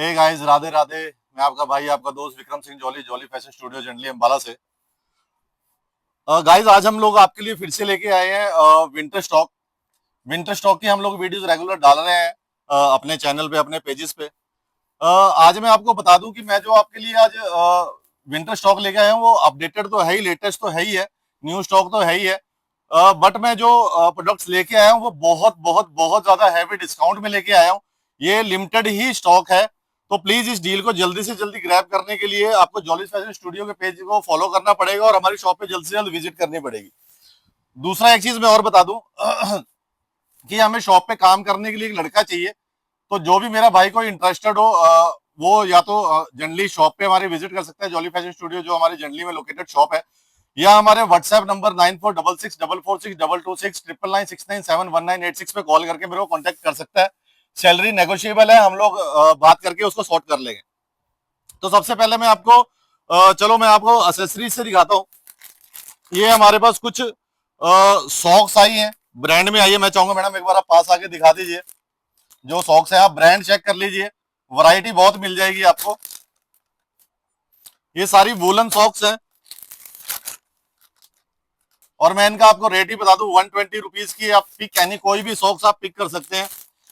Hey guys, Radhe Radhe. मैं आपका भाई, आपका दोस्त Vikram Singh jolly, jolly fashion studio Jandli Ambala से। गाइस, आज हम लोग आपके लिए फिर से लेके आए हैं विंटर स्टॉक। विंटर स्टॉक की हम लोग वीडियोस रेगुलर डाल रहे हैं अपने चैनल पे, अपने पेजेस पे। आज मैं आपको बता दूं कि मैं जो आपके लिए आज विंटर स्टॉक लेके आया हूँ वो अपडेटेड तो है ही, लेटेस्ट तो है ही है, न्यू स्टॉक तो है ही है। बट मैं जो प्रोडक्ट्स लेके आया हूँ वो बहुत बहुत बहुत ज्यादा हैवी डिस्काउंट में लेके आया हूँ। ये लिमिटेड ही स्टॉक है, तो प्लीज इस डील को जल्दी से जल्दी ग्रैब करने के लिए आपको जॉली फैशन स्टूडियो के पेज को फॉलो करना पड़ेगा और हमारी शॉप पे जल्द से जल्द विजिट करनी पड़ेगी। दूसरा एक चीज मैं और बता दूं कि हमें शॉप पे काम करने के लिए एक लड़का चाहिए। तो जो भी मेरा भाई को इंटरेस्टेड हो वो या तो जनरली शॉप पे हमारे विजिट कर सकते हैं, जॉली फैशन स्टूडियो जो हमारी जनरली में लोकेटेड शॉप है, या हमारे व्हाट्सएप नंबर 946644626996971986 पे कॉल करके मेरे को कांटेक्ट कर सकता है। सैलरी नेगोशिएबल है, हम लोग बात करके उसको सॉर्ट कर लेंगे। तो सबसे पहले मैं आपको चलो मैं आपको एसेसरीज से दिखाता हूँ। ये हमारे पास कुछ सॉक्स आई हैं, ब्रांड में आई है। मैं चाहूंगा मैडम एक बार आप पास आके दिखा दीजिए जो सॉक्स है, आप ब्रांड चेक कर लीजिए, वैरायटी बहुत मिल जाएगी आपको। ये सारी वूलन सॉक्स हैं और मैं इनका आपको रेट ही बता दूं, 120 रुपीज की आप पिक यानी कोई भी सॉक्स आप पिक कर सकते हैं।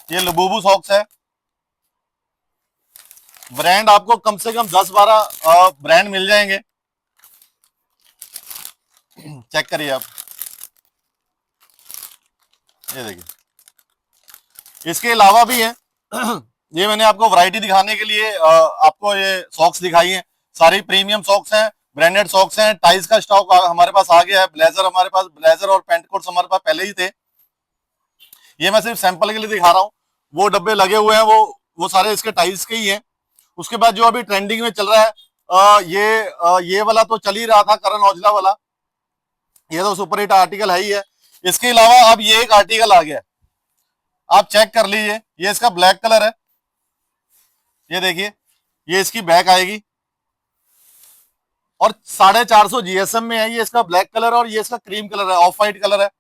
ये लबूबू सॉक्स है, ब्रांड आपको कम से कम 10-12 ब्रांड मिल जाएंगे, चेक करिए आप। ये देखिए, इसके अलावा भी है ये मैंने आपको वैरायटी दिखाने के लिए आपको ये सॉक्स दिखाई है। सारी प्रीमियम सॉक्स हैं, ब्रांडेड सॉक्स हैं। टाइज का स्टॉक हमारे पास आ गया है। ब्लेजर हमारे पास, ब्लेजर और पैंट कोट्स हमारे पास पहले ही थे। ये मैं सिर्फ सैंपल के लिए दिखा रहा हूँ। वो डब्बे लगे हुए हैं, वो सारे इसके टाइज के ही हैं। उसके बाद जो अभी ट्रेंडिंग में चल रहा है ये वाला तो चल ही रहा था, करण औजला वाला, ये तो सुपर हिट आर्टिकल है ही है। इसके अलावा अब ये एक आर्टिकल आ गया, आप चेक कर लीजिए। ये इसका ब्लैक कलर है, ये देखिए, ये इसकी बैक आएगी और 450 जीएसएम में है। ये इसका ब्लैक कलर और ये इसका क्रीम कलर है, ऑफ वाइट कलर है।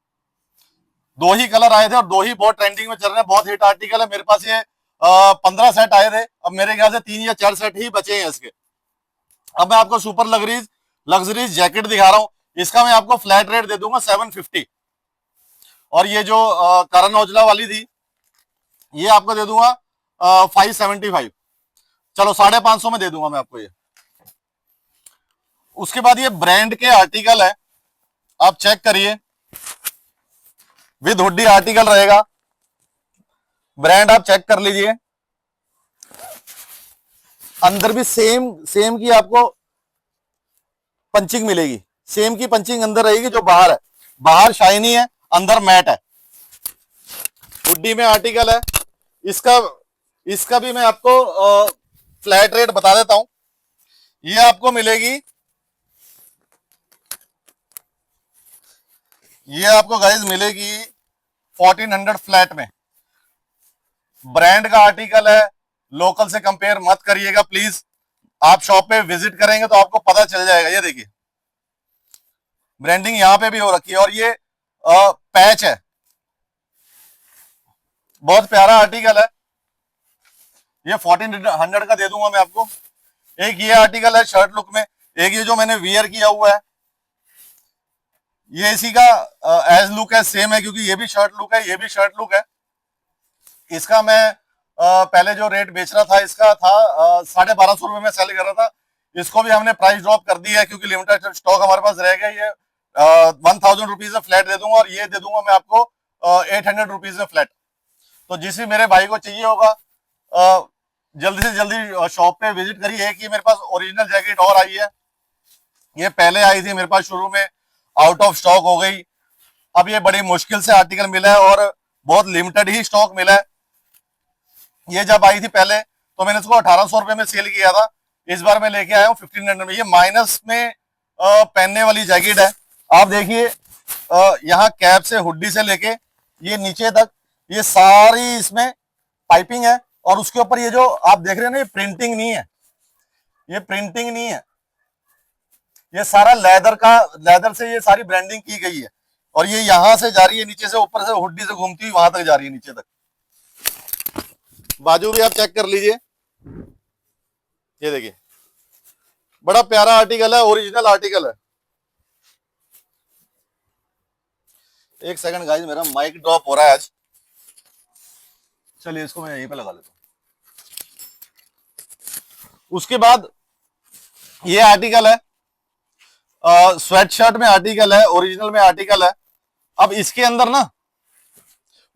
दो ही कलर आए थे और दो ही बहुत ट्रेंडिंग में चल रहे हैं, बहुत हिट आर्टिकल है। मेरे पास ये 15 सेट आए थे, अब मेरे ख्याल से 3 या 4 सेट ही बचे हैं इसके। अब मैं आपको सुपर लग्जरीज जैकेट दिखा रहा हूँ। इसका मैं आपको फ्लैट रेट दे दूंगा 750। और ये जो करण औजला वाली थी ये आपको दे दूंगा 575। चलो 550 में दे दूंगा मैं आपको ये। उसके बाद ये ब्रांड के आर्टिकल है, आप चेक करिए, विद हुडी आर्टिकल रहेगा। ब्रांड आप चेक कर लीजिए, अंदर भी सेम सेम की आपको पंचिंग मिलेगी। सेम की पंचिंग अंदर रहेगी जो बाहर है, बाहर शाइनी है, अंदर मैट है। हुडी में आर्टिकल है। इसका इसका भी मैं आपको फ्लैट रेट बता देता हूं। ये आपको मिलेगी, ये आपको गाइज मिलेगी 1400 फ्लैट में। ब्रांड का आर्टिकल है, लोकल से कंपेयर मत करिएगा प्लीज। आप शॉप पे विजिट करेंगे तो आपको पता चल जाएगा। ये देखिए, ब्रांडिंग यहां पे भी हो रखी है और ये पैच है, बहुत प्यारा आर्टिकल है। ये 1400 का दे दूंगा मैं आपको। एक ये आर्टिकल है शर्ट लुक में, एक ये जो मैंने वियर किया हुआ है ये इसी का एज लुक है, सेम है, क्योंकि ये भी शर्ट लुक है, ये भी शर्ट लुक है। इसका मैं पहले जो रेट बेच रहा था इसका था 1250 रुपए में सेल कर रहा था। इसको भी हमने प्राइस ड्रॉप कर दिया है क्योंकि लिमिटेड स्टॉक हमारे पास रह गया। ये 1000 रुपीज में फ्लैट दे दूंगा और ये दे दूंगा मैं आपको 800 रुपीज में फ्लैट। तो जिस भी मेरे भाई को चाहिए होगा जल्दी से जल्दी शॉप पे विजिट करिए। एक ये मेरे पास ओरिजिनल जैकेट और आई है, ये पहले आई थी मेरे पास शुरू में, आउट ऑफ स्टॉक हो गई। अब ये बड़ी मुश्किल से आर्टिकल मिला है और बहुत लिमिटेड ही स्टॉक मिला है। ये जब आई थी पहले तो मैंने इसको 1800 रुपए में सेल किया था, इस बार मैं लेके आया हूँ 1500 में। ये माइनस में पहनने वाली जैकेट है। आप देखिए यहाँ कैप से हुडी से लेके ये नीचे तक ये सारी इसमें पाइपिंग है और उसके ऊपर ये जो आप देख रहे हैं ना, ये प्रिंटिंग नहीं है, ये प्रिंटिंग नहीं है, ये सारा लेदर से ये सारी ब्रांडिंग की गई है। और ये यहां से जा रही है नीचे से, ऊपर से हुडी से घूमती हुई वहां तक जा रही है नीचे तक। बाजू भी आप चेक कर लीजिए, ये देखिए, बड़ा प्यारा आर्टिकल है, ओरिजिनल आर्टिकल है। एक सेकंड गाइस, मेरा माइक ड्रॉप हो रहा है आज। चलिए इसको मैं यहीं पे लगा लेता हूँ। उसके बाद ये आर्टिकल है, स्वेट शर्ट में आर्टिकल है, ओरिजिनल में आर्टिकल है। अब इसके अंदर ना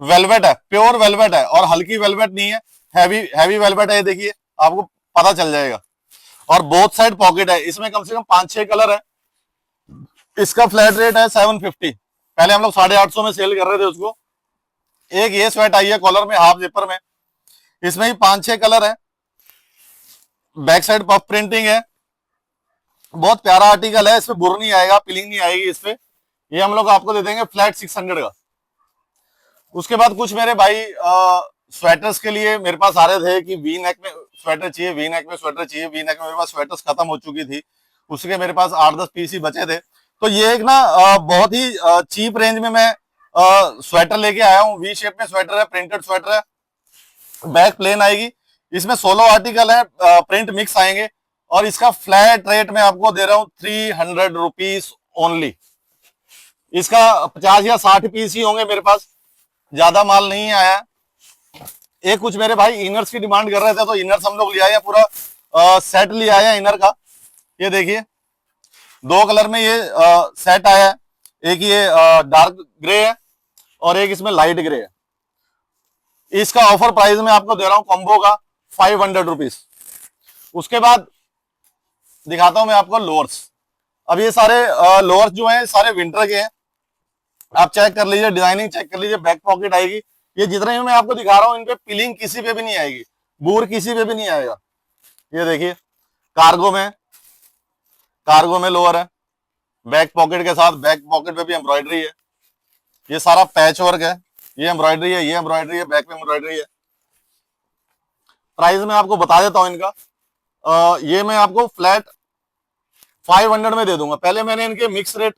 वेलवेट है, प्योर वेलवेट है, और हल्की वेलवेट नहीं है, हैवी हैवी वेलवेट है। ये देखिए, आपको पता चल जाएगा। और बोथ साइड पॉकेट है, इसमें कम से कम 5-6 कलर है। इसका फ्लैट रेट है 750। पहले हम लोग 850 में सेल कर रहे थे उसको। एक ये स्वेट आई है कॉलर में, हाफ जिपर में, इसमें ही 5-6 कलर है। बैक साइड पफ प्रिंटिंग है, बहुत प्यारा आर्टिकल है। इसमें बुर नहीं आएगा, पिलिंग नहीं आएगी इस पे। ये हम लोग आपको दे देंगे फ्लैट 600 का। उसके बाद कुछ मेरे भाई स्वेटर्स के लिए मेरे पास आ रहे थे कि वी नेक में स्वेटर चाहिए, वी नेक में स्वेटर चाहिए। वी नेक में मेरे पास स्वेटर्स खत्म हो चुकी थी, उसके मेरे पास 8-10 पीस ही बचे थे। तो ये एक ना बहुत ही चीप रेंज में मैं स्वेटर लेके आया हूँ। वी शेप में स्वेटर है, प्रिंटेड स्वेटर है, बैक प्लेन आएगी। इसमें 16 आर्टिकल है, प्रिंट मिक्स आएंगे। और इसका फ्लैट रेट में आपको दे रहा हूँ 300 रुपीज ओनली। इसका 50 या 60 पीस ही होंगे मेरे पास, ज्यादा माल नहीं आया। एक कुछ मेरे भाई इनर्स की डिमांड कर रहे थे, तो इनर्स हम लोग ले आए, पूरा सेट ले आए इनर का। ये देखिए, 2 कलर में ये सेट आया है। एक ये डार्क ग्रे है और एक इसमें लाइट ग्रे है। इसका ऑफर प्राइस में आपको दे रहा हूं कॉम्बो का 500 रुपीज। उसके बाद दिखाता हूं मैं आपको लोअर्स। अब ये सारे लोअर्स जो हैं सारे विंटर के हैं। आप चेक कर लीजिए, डिजाइनिंग चेक कर लीजिए, बैक पॉकेट आएगी। ये जितने मैं आपको दिखा रहा हूं, इन पे पिलिंग किसी पे भी नहीं आएगी, बूर किसी पे भी नहीं आएगा। ये देखिए, कार्गो में लोअर है, बैक पॉकेट के साथ, बैक पॉकेट पे भी एम्ब्रॉयडरी है। ये सारा पैच वर्क है, ये एम्ब्रॉयडरी है, ये एम्ब्रॉयडरी है, बैक में एम्ब्रॉयडरी है। प्राइस मैं आपको बता देता हूं इनका। ये मैं आपको फ्लैट 500 में दे दूंगा। पहले मैंने इनके मिक्स रेट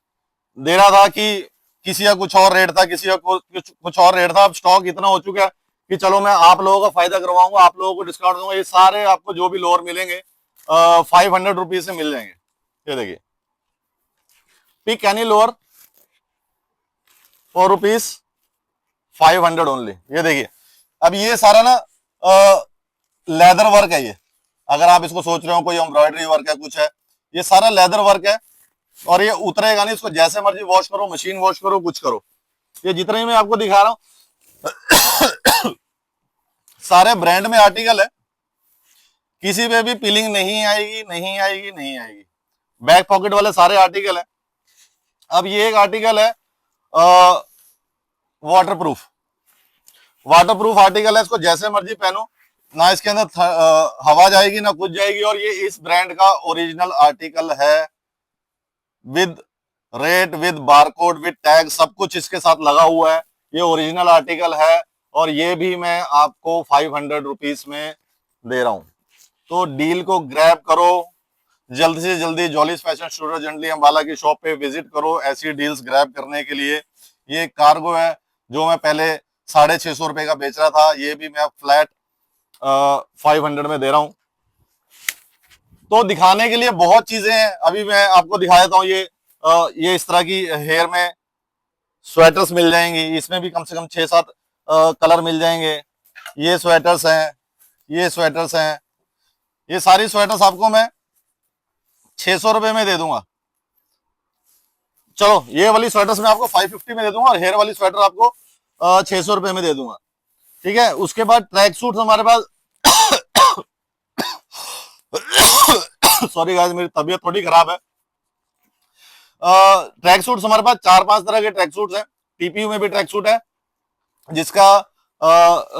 दे रहा था कि किसी का कुछ और रेट था, किसी का कुछ और रेट था। अब स्टॉक इतना हो चुका है कि चलो मैं आप लोगों का फायदा करवाऊंगा, आप लोगों को डिस्काउंट दूंगा। ये सारे आपको जो भी लोअर मिलेंगे 500 रुपीज से मिल जाएंगे। ये देखिए, pick any lower for rupees 500 only. ये देखिए, अब ये सारा ना लेदर वर्क है। ये अगर आप इसको सोच रहे हो कोई एम्ब्रॉयडरी वर्क है, कुछ है, ये सारा लेदर वर्क है। और ये उतरेगा नहीं, इसको जैसे मर्जी वॉश करो, मशीन वॉश करो, कुछ करो। ये जितने मैं आपको दिखा रहा हूं सारे ब्रांड में आर्टिकल है, किसी पे भी पिलिंग नहीं आएगी, नहीं आएगी, नहीं आएगी। बैक पॉकेट वाले सारे आर्टिकल है। अब ये एक आर्टिकल है वाटरप्रूफ आर्टिकल है। इसको जैसे मर्जी पहनो, ना इसके अंदर हवा जाएगी ना कुछ जाएगी। और ये इस ब्रांड का ओरिजिनल आर्टिकल है, with rate, with barcode, with tag, सब कुछ इसके साथ लगा हुआ है। ये ओरिजिनल आर्टिकल है और ये भी मैं आपको 500 रुपीज में दे रहा हूं। तो डील को ग्रैब करो, जल्दी से जल्दी जॉलीज फैशन स्टूडियो जंडली अंबाला की शॉप पे विजिट करो ऐसी डील्स ग्रैब करने के लिए। ये कार्गो है जो मैं पहले 650 रुपए का बेच रहा था, ये भी मैं फ्लैट 500 में दे रहा हूं। तो दिखाने के लिए बहुत चीजें हैं, अभी मैं आपको दिखा देता हूँ। ये इस तरह की हेयर में स्वेटर्स मिल जाएंगी, इसमें भी कम से कम 6-7 कलर मिल जाएंगे। ये स्वेटर्स हैं, ये स्वेटर्स हैं। ये सारी स्वेटर्स आपको मैं 600 रुपए में दे दूंगा। चलो, ये वाली स्वेटर्स मैं आपको 550 में दे दूंगा और हेयर वाली स्वेटर आपको 600 रुपए में दे दूंगा। ठीक है। उसके बाद ट्रैक सूट हमारे पास सॉरी गाइस, मेरी तबीयत थोड़ी खराब है। ट्रैक सूट्स हमारे पास 4-5 तरह के ट्रैक सूट्स हैं। टीपीयू में भी ट्रैक सूट है जिसका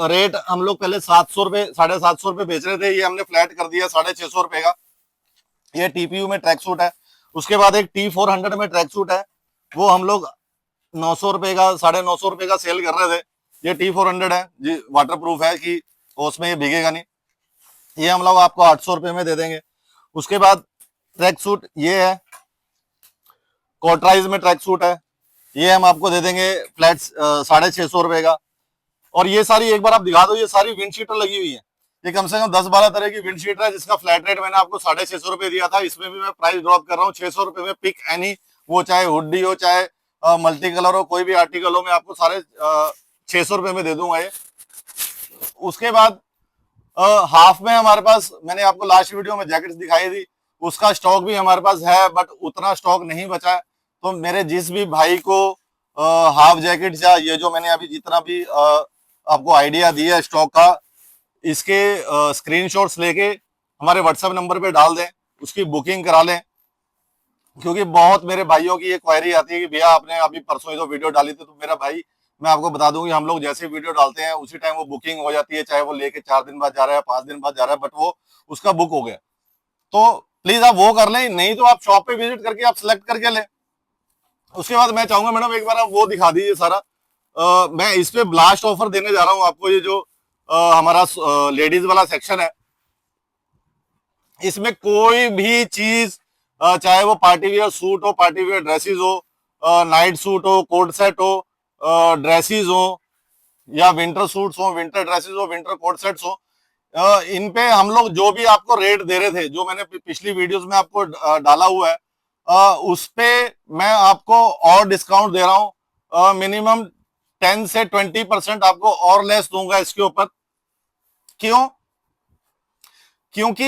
रेट हम लोग पहले 700 रुपए, 750 रुपए बेच रहे थे, ये हमने फ्लैट कर दिया 650 रुपए का। ये टीपीयू में ट्रैक सूट है। उसके बाद एक T400 में ट्रैक सूट है, वो हम लोग 900 रुपए का, 950 रुपए का सेल कर रहे थे। ये T400 है जी, वाटर प्रूफ है कि उसमें ये भीगेगा नहीं। ये हम लोग आपको 800 रुपए में दे देंगे। उसके बाद ट्रैक सूट ये है, कोटराइज में ट्रैक सूट है, ये हम आपको दे देंगे फ्लैट 650 रुपए का। और ये सारी एक बार आप दिखा दो, ये सारी विंड शीटर लगी हुई है। ये कम से कम 10-12 तरह की विंडशीट है, जिसका फ्लैट रेट मैंने आपको 650 रुपए दिया था। इसमें भी मैं प्राइस ड्रॉप कर रहा हूँ 600 रुपए में। पिक एनी, वो चाहे हुडी हो, चाहे मल्टी कलर हो, कोई भी आर्टिकल हो, मैं आपको सारे 600 रुपए में दे दूंगा ये। उसके बाद हाफ में हमारे पास, मैंने आपको लास्ट वीडियो में जैकेट्स दिखाई थी, उसका स्टॉक भी हमारे पास है, बट उतना स्टॉक नहीं बचा है। तो मेरे जिस भी भाई को हाफ जैकेट या ये जो मैंने अभी जितना भी आपको आइडिया दिया स्टॉक का, इसके स्क्रीनशॉट्स लेके हमारे व्हाट्सएप नंबर पे डाल दें, उसकी बुकिंग करा लें। क्योंकि बहुत मेरे भाइयों की ये क्वेरी आती है कि भैया आपने अभी परसों ही तो वीडियो डाली थी। तो मेरा भाई, मैं आपको बता दूं कि हम लोग जैसे वीडियो डालते हैं उसी टाइम वो बुकिंग हो जाती है, चाहे वो लेके 4 दिन बाद जा रहा है, 5 दिन बाद जा रहा है, बट वो उसका बुक हो गया। तो प्लीज आप वो कर लें, नहीं तो आप शॉप पे विजिट करके आप सिलेक्ट करके लें। उसके बाद मैं चाहूंगा मैडम एक बार आप वो दिखा दीजिए सारा। मैं इस पे ब्लास्ट ऑफर देने जा रहा हूँ आपको। ये जो हमारा लेडीज वाला सेक्शन है, इसमें कोई भी चीज, चाहे वो पार्टी वेयर सूट हो, पार्टी वेयर ड्रेसेस हो, नाइट सूट हो, कोट सेट हो, ड्रेसेस हो, या विंटर सूट्स हो, विंटर ड्रेसेस हो, विंटर कोट सेट्स हो, इन पे हम लोग जो भी आपको रेट दे रहे थे, जो मैंने पिछली वीडियोस में आपको डाला हुआ है, उस पे मैं आपको और डिस्काउंट दे रहा हूं। मिनिमम 10 से 20% आपको और लेस दूंगा इसके ऊपर। क्यों? क्योंकि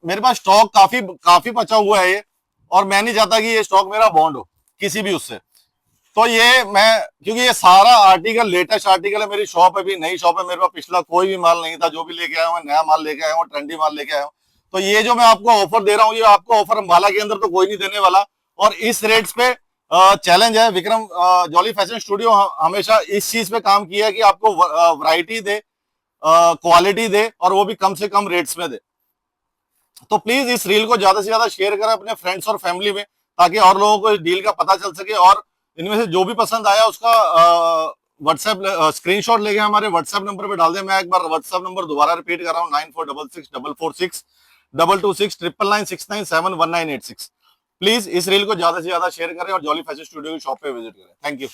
मेरे पास स्टॉक काफी काफी बचा हुआ है ये, और मैं नहीं चाहता कि ये स्टॉक मेरा बॉन्ड हो किसी भी उससे। तो ये मैं, क्योंकि ये सारा आर्टिकल लेटेस्ट आर्टिकल है, मेरी शॉप है भी नई शॉप है, मेरे पास पिछला कोई भी माल नहीं था। जो भी लेके आया हूँ, नया माल लेके आया हूँ, ट्रेंडी माल लेके आया हूँ। तो ये जो मैं आपको ऑफर दे रहा हूँ, ये आपको ऑफर अंबाला के अंदर तो कोई नहीं देने वाला। और इस रेट्स पे चैलेंज है, विक्रम जॉली फैशन स्टूडियो हमेशा इस चीज पे काम किया है कि आपको वैरायटी दे, क्वालिटी दे, और वो भी कम से कम रेट्स में दे। तो प्लीज इस रील को ज्यादा से ज्यादा शेयर करें अपने फ्रेंड्स और फैमिली में, ताकि और लोगों को इस डील का पता चल सके। और इनमें से जो भी पसंद आया उसका व्हाट्सएप स्क्रीनशॉट लेके हमारे व्हाट्सएप नंबर पे डाल दें। मैं एक बार व्हाट्सएप नंबर दोबारा रिपीट कर रहा हूँ, 9466446226 प्लीज इस रील को ज्यादा से ज्यादा शेयर करें और जॉली फैशन स्टूडियो की शॉप पे विजिट करें। Thank you.